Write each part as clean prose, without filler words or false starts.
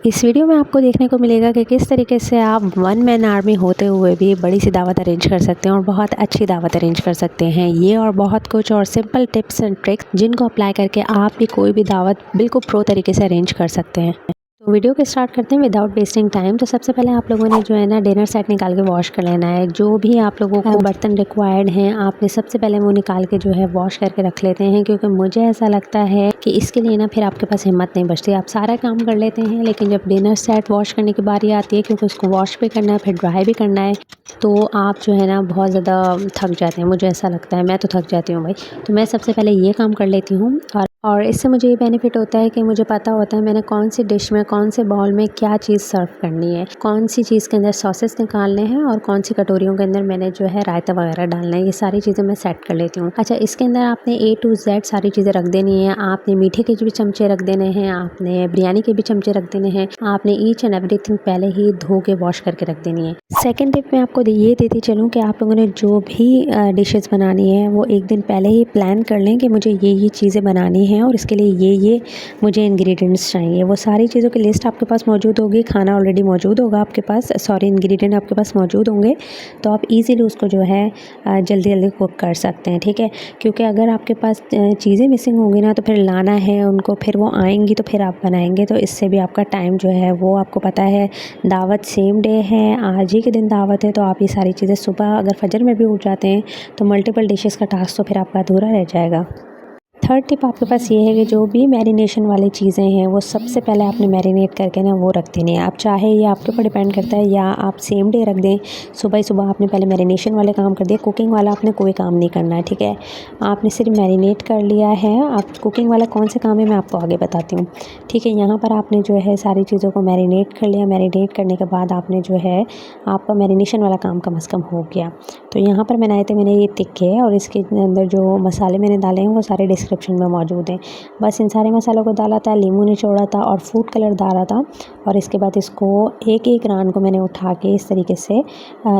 इस वीडियो में आपको देखने को मिलेगा कि किस तरीके से आप वन मैन आर्मी होते हुए भी बड़ी सी दावत अरेंज कर सकते हैं और बहुत अच्छी दावत अरेंज कर सकते हैं। ये और बहुत कुछ और सिंपल टिप्स एंड ट्रिक्स जिनको अप्लाई करके आप भी कोई भी दावत बिल्कुल प्रो तरीके से अरेंज कर सकते हैं। तो वीडियो को स्टार्ट करते हैं विदाउट वेस्टिंग टाइम। तो सबसे पहले आप लोगों ने जो है ना डिनर सेट निकाल के वॉश कर लेना है। जो भी आप लोगों को बर्तन रिक्वायर्ड हैं आपने सबसे पहले वो निकाल के जो है वॉश करके रख लेते हैं, क्योंकि मुझे ऐसा लगता है कि इसके लिए ना फिर आपके पास हिम्मत नहीं बचती। आप सारा काम कर लेते हैं लेकिन जब डिनर सेट वॉश करने की बारी आती है, क्योंकि उसको वॉश भी करना है फिर ड्राई भी करना है, तो आप जो है ना बहुत ज़्यादा थक जाते हैं। मुझे ऐसा लगता है, मैं तो थक जाती हूँ भाई। तो मैं सबसे पहले ये काम कर लेती हूँ और इससे मुझे ये बेनिफिट होता है कि मुझे पता होता है मैंने कौन सी डिश में कौन से बाउल में क्या चीज़ सर्व करनी है, कौन सी चीज़ के अंदर सॉसेस निकालने हैं और कौन सी कटोरियों के अंदर मैंने जो है रायता वगैरह डालना है। ये सारी चीज़ें मैं सेट कर लेती हूँ। अच्छा, इसके अंदर आपने A to Z सारी चीज़ें रख देनी है। आपने मीठे के भी चमचे रख देने हैं, आपने बिरयानी के भी चमचे रख देने हैं, आपने ईच एंड एवरीथिंग पहले ही धो के वॉश करके रख देनी है। सेकेंड टिप मैं आपको ये देती चलूँ कि आप लोगों ने जो भी डिशेज़ बनानी है वो एक दिन पहले ही प्लान कर लें कि मुझे ये चीज़ें बनानी हैं और इसके लिए ये मुझे इंग्रेडिएंट्स चाहिए। वो सारी चीज़ों की लिस्ट आपके पास मौजूद होगी, खाना ऑलरेडी मौजूद होगा आपके पास, इंग्रेडिएंट आपके पास मौजूद होंगे, तो आप इजीली उसको जो है जल्दी जल्दी कुक कर सकते हैं। ठीक है, क्योंकि अगर आपके पास चीज़ें मिसिंग होंगी ना तो फिर लाना है उनको, फिर वो आएंगी तो फिर आप बनाएंगे, तो इससे भी आपका टाइम जो है वो आपको पता है दावत सेम डे है, आज ही के दिन दावत है, तो आप ये सारी चीज़ें सुबह अगर फजर में भी उठ जाते हैं तो मल्टीपल डिशेज़ का टास्क तो फिर आपका अधूरा रह जाएगा। थर्ड टिप आपके पास ये है कि जो भी मैरिनेशन वाली चीज़ें हैं वो सबसे पहले आपने मैरिनेट करके ना वो रख देनी है। आप चाहे ये आपके ऊपर डिपेंड करता है या आप सेम डे रख दें, सुबह ही सुबह आपने पहले मैरिनेशन वाले काम कर दिया, कुकिंग वाला आपने कोई काम नहीं करना है। ठीक है, आपने सिर्फ मैरिनेट कर लिया है। आप कुकिंग वाला कौन से काम है मैं आपको आगे बताती हूँ। ठीक है, यहाँ पर आपने जो है सारी चीज़ों को मैरिनेट कर लिया। मैरिनेट करने के बाद आपने जो है आपका मैरिनेशन वाला काम कम से कम हो गया। तो यहाँ पर मैंने ये टिक्के और इसके अंदर जो मसाले मैंने डाले हैं वो सारे डिस्क्रिप्शन में मौजूद है। बस इन सारे मसालों को डाला था, नींबू निचोड़ा था और फूड कलर डाला था, और इसके बाद इसको एक एक रान को मैंने उठा के इस तरीके से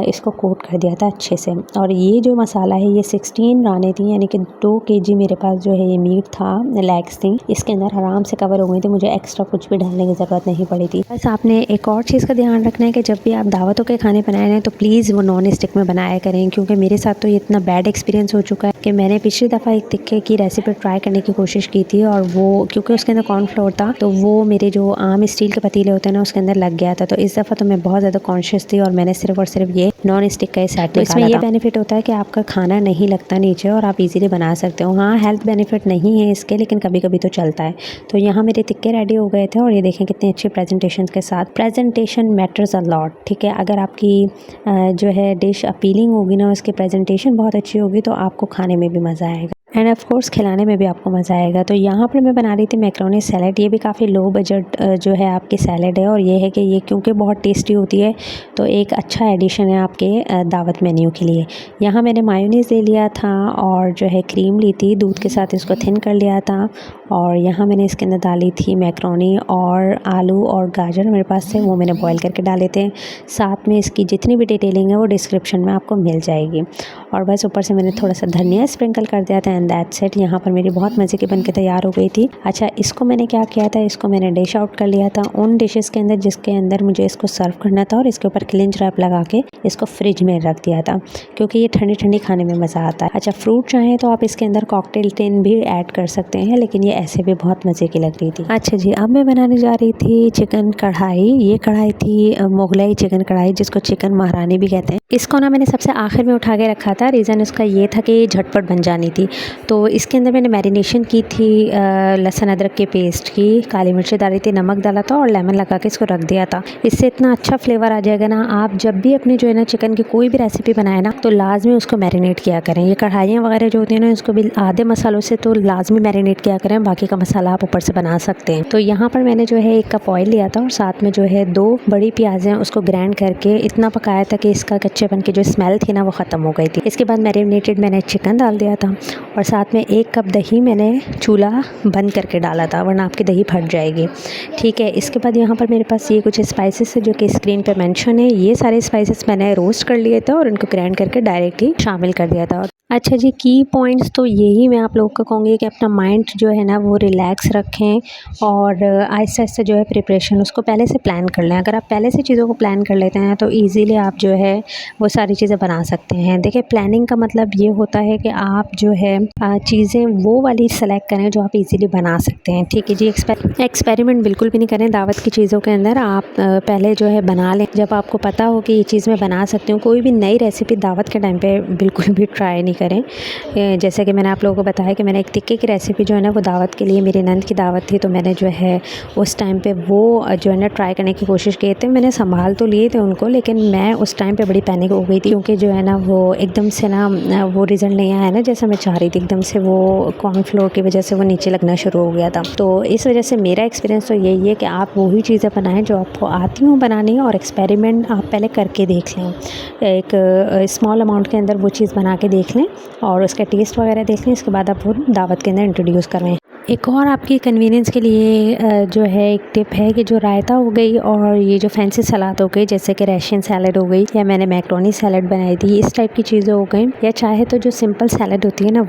इसको कोट कर दिया था अच्छे से। और ये जो मसाला है ये 16 रानें थी, यानी कि 2 kg मेरे पास जो है ये मीट था, लेग्स थी, इसके अंदर आराम से कवर हो गई थी, मुझे एक्स्ट्रा कुछ भी डालने की ज़रूरत नहीं पड़ी थी। बस आपने एक और चीज़ का ध्यान रखना है कि जब भी आप दावतों के खाने बनाए हैं तो प्लीज़ वो नॉन स्टिक में बनाया करें, क्योंकि मेरे साथ तो ये इतना बैड एक्सपीरियंस हो चुका है कि मैंने पिछली दफ़ा एक टिक्के की रेसिपी ट्राई करने की कोशिश की थी और वो क्योंकि उसके अंदर कॉर्नफ्लोर था तो वो मेरे जो आम स्टील के पतीले होते हैं ना उसके अंदर लग गया था। तो इस दफ़ा तो मैं बहुत ज़्यादा कॉन्शियस थी और मैंने सिर्फ और सिर्फ ये नॉन स्टिक का ही सेट निकाला था। इसमें ये बेनिफिट होता है कि आपका खाना नहीं लगता नीचे और आप इजीली बना सकते हो। हाँ, हेल्थ बेनिफिट नहीं है इसके, लेकिन कभी कभी तो चलता है। तो यहाँ मेरे टिक्के रेडी हो गए थे और ये देखें कितने अच्छे प्रेजेंटेशन के साथ। Presentation matters a lot. ठीक है, अगर आपकी जो है डिश अपीलिंग होगी ना, उसकी प्रेजेंटेशन बहुत अच्छी होगी तो आपको खाने में भी मज़ा आएगा एंड ऑफ कोर्स खिलाने में भी आपको मज़ा आएगा। तो यहाँ पर मैं बना रही थी मैक्रोनी सैलेड। ये भी काफ़ी लो बजट जो है आपकी सैलेड है, और ये है कि ये क्योंकि बहुत टेस्टी होती है तो एक अच्छा एडिशन है आपके दावत मेन्यू के लिए। यहाँ मैंने मायोनीज़ ले लिया था और जो है क्रीम ली थी, दूध के साथ इसको थिन कर लिया था, और यहाँ मैंने इसके अंदर डाली थी मैक्रोनी और आलू और गाजर मेरे पास थे, वो मैंने बॉईल करके डाले थे। साथ में इसकी जितनी भी डिटेलिंग है वो डिस्क्रिप्शन में आपको मिल जाएगी। और बस ऊपर से मैंने थोड़ा सा धनिया स्प्रिंकल कर दिया था एंड दैट्स इट। यहाँ पर मेरी बहुत मज़े की बन के तैयार हो गई थी। अच्छा, इसको मैंने क्या किया था, इसको मैंने डिश आउट कर लिया था उन डिशेस के अंदर जिसके अंदर मुझे इसको सर्व करना था, और इसके ऊपर क्लिंच रैप लगा के इसको फ्रिज में रख दिया था, क्योंकि ये ठंडी ठंडी खाने में मज़ा आता है। अच्छा, फ्रूट चाहें तो आप इसके अंदर कॉकटेल टिन भी ऐड कर सकते हैं, लेकिन ये ऐसे भी बहुत मज़े की लग रही थी। अच्छा जी, अब मैं बनाने जा रही थी चिकन कढ़ाई। ये कढ़ाई थी मुगलाई चिकन कढ़ाई, जिसको चिकन महारानी भी कहते हैं। इसको ना मैंने सबसे आखिर में उठा के रखा था, रीज़न इसका ये था कि झटपट बन जानी थी। तो इसके अंदर मैंने मैरिनेशन की थी लहसुन अदरक के पेस्ट की, काली मिर्ची डाली थी, नमक डाला था और लेमन लगा के इसको रख दिया था। इससे इतना अच्छा फ्लेवर आ जाएगा ना। आप जब भी अपनी जो है ना चिकन की कोई भी रेसिपी बनाए ना तो लाजमी उसको मैरिनेट किया करें। ये कढ़ाइयाँ वगैरह जो होती हैं ना, इसको भी आधे मसालों से तो लाजमी मैरिनेट किया करें, बाकी का मसाला आप ऊपर से बना सकते हैं। तो यहाँ पर मैंने जो है 1 कप ऑयल लिया था और साथ में जो है 2 बड़ी प्याज़ें उसको ग्राइंड करके इतना पकाया था कि इसका कच्चेपन की जो स्मेल थी ना वो ख़त्म हो गई थी। इसके बाद मैरिनेटेड मैंने चिकन डाल दिया था और साथ में 1 कप दही मैंने चूल्हा बंद करके डाला था, वरना आपकी दही फट जाएगी। ठीक है, इसके बाद यहाँ पर मेरे पास ये कुछ स्पाइसेस है जो कि स्क्रीन पे मेंशन है। ये सारे स्पाइसेस मैंने रोस्ट कर लिए थे और इनको ग्राइंड करके डायरेक्टली शामिल कर दिया था। अच्छा जी, की पॉइंट्स तो यही मैं आप लोगों को कहूँगी कि अपना माइंड जो है ना वो रिलैक्स रखें और आहिस्ता-आहिस्ता जो है प्रिपरेशन उसको पहले से प्लान कर लें। अगर आप पहले से चीज़ों को प्लान कर लेते हैं तो ईज़िली आप जो है वो सारी चीज़ें बना सकते हैं। देखिए, प्लानिंग का मतलब ये होता है कि आप जो है चीज़ें वो वाली सेलेक्ट करें जो आप ईज़िली बना सकते हैं। ठीक है जी, एक्सपेरिमेंट बिल्कुल भी नहीं करें दावत की चीज़ों के अंदर। आप पहले जो है बना लें। जब आपको पता हो कि ये चीज़ मैं बना सकती हूँ, कोई भी नई रेसिपी दावत के टाइम पे बिल्कुल भी ट्राई नहीं करें। जैसे कि मैंने आप लोगों को बताया कि मैंने एक टिक्के की रेसिपी जो है ना वो दावत के लिए, मेरी नंद की दावत थी, तो मैंने जो है उस टाइम पे वो जो है ना ट्राई करने की कोशिश की थी। मैंने संभाल तो लिए थे उनको, लेकिन मैं उस टाइम पे बड़ी पैनिक हो गई थी क्योंकि जो है ना वो एकदम से ना वो रिज़ल्ट नहीं आया ना जैसा मैं चाह रही थी। एकदम से वो कॉर्नफ्लोर की वजह से वो नीचे लगना शुरू हो गया था। तो इस वजह से मेरा एक्सपीरियंस तो यही है कि आप वही चीज़ें बनाएं जो आपको आती हों बनानी, और एक्सपेरिमेंट आप पहले करके देख लें। एक स्मॉल अमाउंट के अंदर वो चीज़ बना के देख लें और उसका टेस्ट वगैरह देख लें। इसके बाद आप वो दावत के अंदर इंट्रोड्यूस करें। एक और आपकी कन्वीनियंस के लिए जो है एक टिप है कि जो रायता हो गई और ये जो फैंसी सलाद हो गई, जैसे कि रशियन सैलड हो गई या मैंने मैक्रोनी सैलड बनाई थी, इस टाइप की चीज़ें हो गई, या चाहे तो जो सिंपल सैलड होती है ना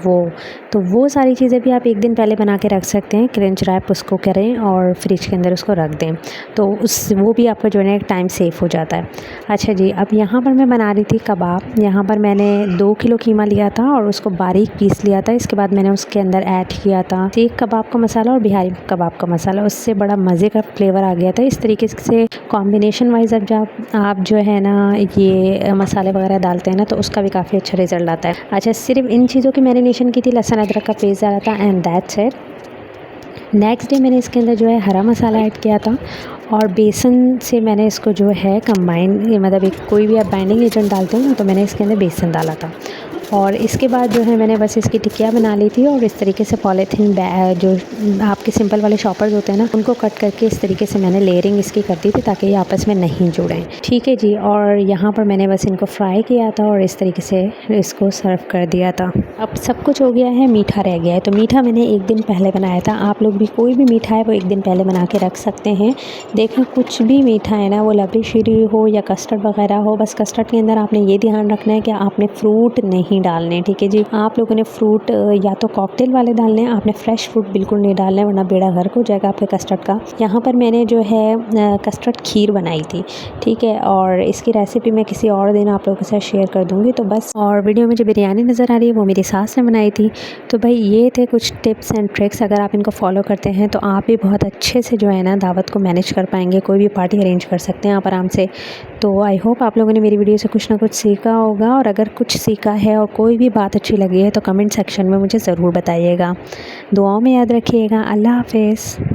वो सारी चीज़ें भी आप एक दिन पहले बना के रख सकते हैं। क्रंच रैप उसको करें और फ्रिज के अंदर उसको रख दें, तो वो भी आपका जो है एक टाइम सेव हो जाता है। अच्छा जी, अब यहाँ पर मैं बना रही थी कबाब। यहाँ पर मैंने 2 किलो कीमा लिया था और उसको बारीक पीस लिया था। इसके बाद मैंने उसके अंदर ऐड किया था सीख कबाब का मसाला और बिहारी कबाब का मसाला। उससे बड़ा मज़े का फ्लेवर आ गया था। इस तरीके से कॉम्बिनेशन वाइज अब जब आप जो है ना ये मसाले वगैरह डालते हैं ना तो उसका भी काफ़ी अच्छा रिज़ल्ट आता है। अच्छा, सिर्फ इन चीज़ों की मैरिनेशन की थी, लहसुन अदरक का पेस्ट डाला था and that's it. Next day मैंने इसके अंदर जो है हरा मसाला ऐड किया था और बेसन से मैंने इसको जो है कंबाइन, मतलब एक कोई भी आप बाइंडिंग एजेंट डालते हो ना, तो मैंने इसके अंदर बेसन डाला था। और इसके बाद जो है मैंने बस इसकी टिक्कियाँ बना ली थी और इस तरीके से पॉलीथीन जो आपके सिंपल वाले शॉपर्स होते हैं ना उनको कट करके इस तरीके से मैंने लेयरिंग इसकी कर दी थी ताकि ये आपस में नहीं जुड़ें। ठीक है जी, और यहाँ पर मैंने बस इनको फ्राई किया था और इस तरीके से इसको सर्व कर दिया था। अब सब कुछ हो गया है, मीठा रह गया है। तो मीठा मैंने एक दिन पहले बनाया था। आप लोग भी कोई भी मीठा है वो एक दिन पहले बना के रख सकते हैं। देखें, कुछ भी मीठा है ना, वो लबड़ी शीरी हो या कस्टर्ड वगैरह हो, बस कस्टर्ड के अंदर आपने ये ध्यान रखना है कि आपने फ्रूट नहीं डालने। ठीक है जी, आप लोगों ने फ्रूट या तो कॉकटेल वाले डालने हैं, आपने फ्रेश फ्रूट बिल्कुल नहीं डालना है वरना बेड़ा गर्क हो जाएगा आपके कस्टर्ड का। यहाँ पर मैंने जो है कस्टर्ड खीर बनाई थी। ठीक है, और इसकी रेसिपी मैं किसी और दिन आप लोगों के साथ शेयर कर दूँगी। तो बस, और वीडियो में जो बिरयानी नज़र आ रही है वो मेरी सास ने बनाई थी। तो भाई ये थे कुछ टिप्स एंड ट्रिक्स, अगर आप इनको फॉलो करते हैं तो आप भी बहुत अच्छे से जो है ना दावत को मैनेज कर पाएंगे। कोई भी पार्टी अरेंज कर सकते हैं आप आराम से। तो आई होप आप लोगों ने मेरी वीडियो से कुछ ना कुछ सीखा होगा, और अगर कुछ सीखा है और कोई भी बात अच्छी लगी है तो कमेंट सेक्शन में मुझे ज़रूर बताइएगा। दुआओं में याद रखिएगा। अल्लाह हाफ़िज़।